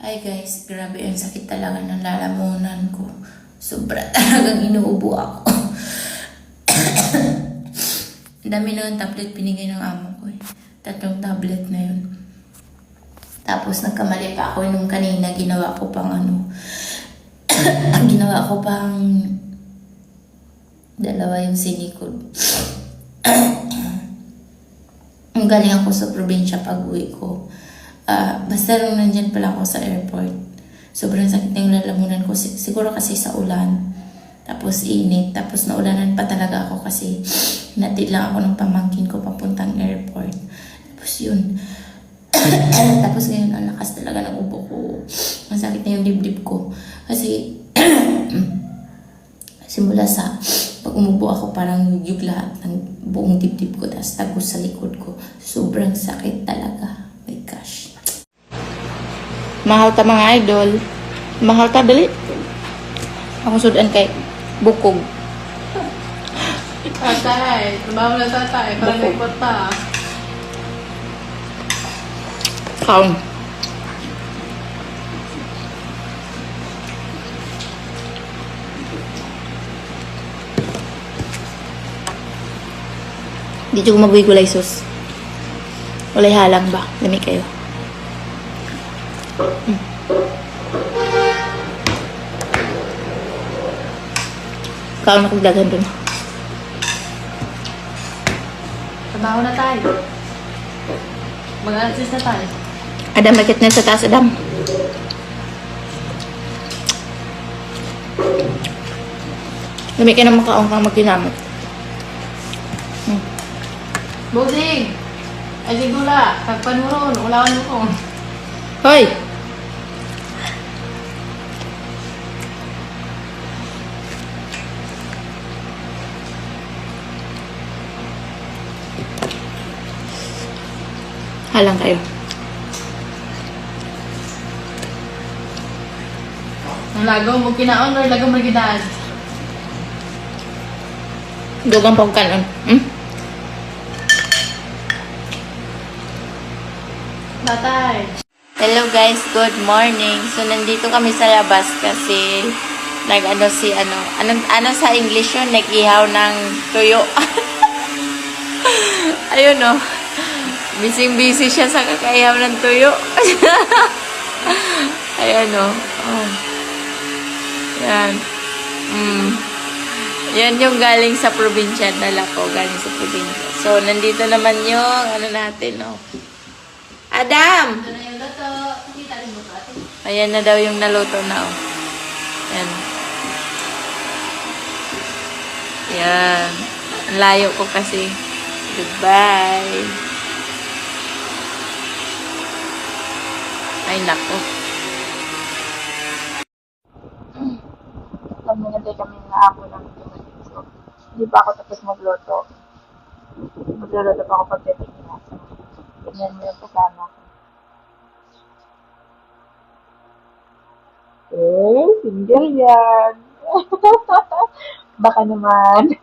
Hi guys, grabe ang sakit talaga ng lalamunan ko. Sobra talagang inuubo ako. Dami na ng tablet binigay ng amo ko eh. 3 tablet na yun. Tapos nagkamali pa ako nung kanina, ginawa ko pang ginawa ko pang 2 yung sinikod. Ang galing ako sa probinsya pag uwi ko. Basta nung nandyan pala ako sa airport, sobrang sakit na yung lalamunan ko. Siguro kasi sa ulan. Tapos init. Tapos naulanan pa talaga ako kasi natid lang ako ng pamangkin ko papuntang airport. Tapos yun. Tapos ngayon, ang lakas talaga ng ubo ko. Ang sakit na yung dibdib ko. Kasi simula sa pag umubo ako, parang yung lahat ng buong dibdib ko, tapos tagos sa likod ko. Sobrang sakit talaga. My gosh. Mahal ta mga idol. Mahal ta, dali. Ako sudan kay bukog. Tatay, trabaho na tatay. Parang nagpunta. Kaon. Dito ko magwigulay sus. Walay halang ba? Lami kayo. Kaon na kong daghan dun. Trabaho na tayo. Mag-assist na tayo. Adam, bakit na sa taas, Adam? Lami ka na makaon kang magkinamot. Bosing! Ay, sigula. Pagpanuron. Ulawan mo ko. Hoy! Halang kayo. Ang lagaw mo kinaon or lagaw mo gidaan? Dugang pagkanon. Tatay. Hello guys, good morning. So nandito kami sa labas kasi ano sa English yun, nag-ihaw ng tuyo. Ayun oh. Busy siya sa kakaihaw ng tuyo. Ayan oh. Yan. Yan yung galing sa probinsya. Dala ko galing sa probinsya. So nandito naman yung natin oh. Adam! Ito na yung dato. Kita rin mo ito. Ayan na daw yung naluto na oh. Yan. Yan. Ang layo ko kasi. Goodbye. Ay, nako. Nagminagay kami na ako ng so, hindi pa ako tapos magluto. Magluluto pa ako pagdating na. Ganyan mo yung kasama ko. Single yan. Baka naman.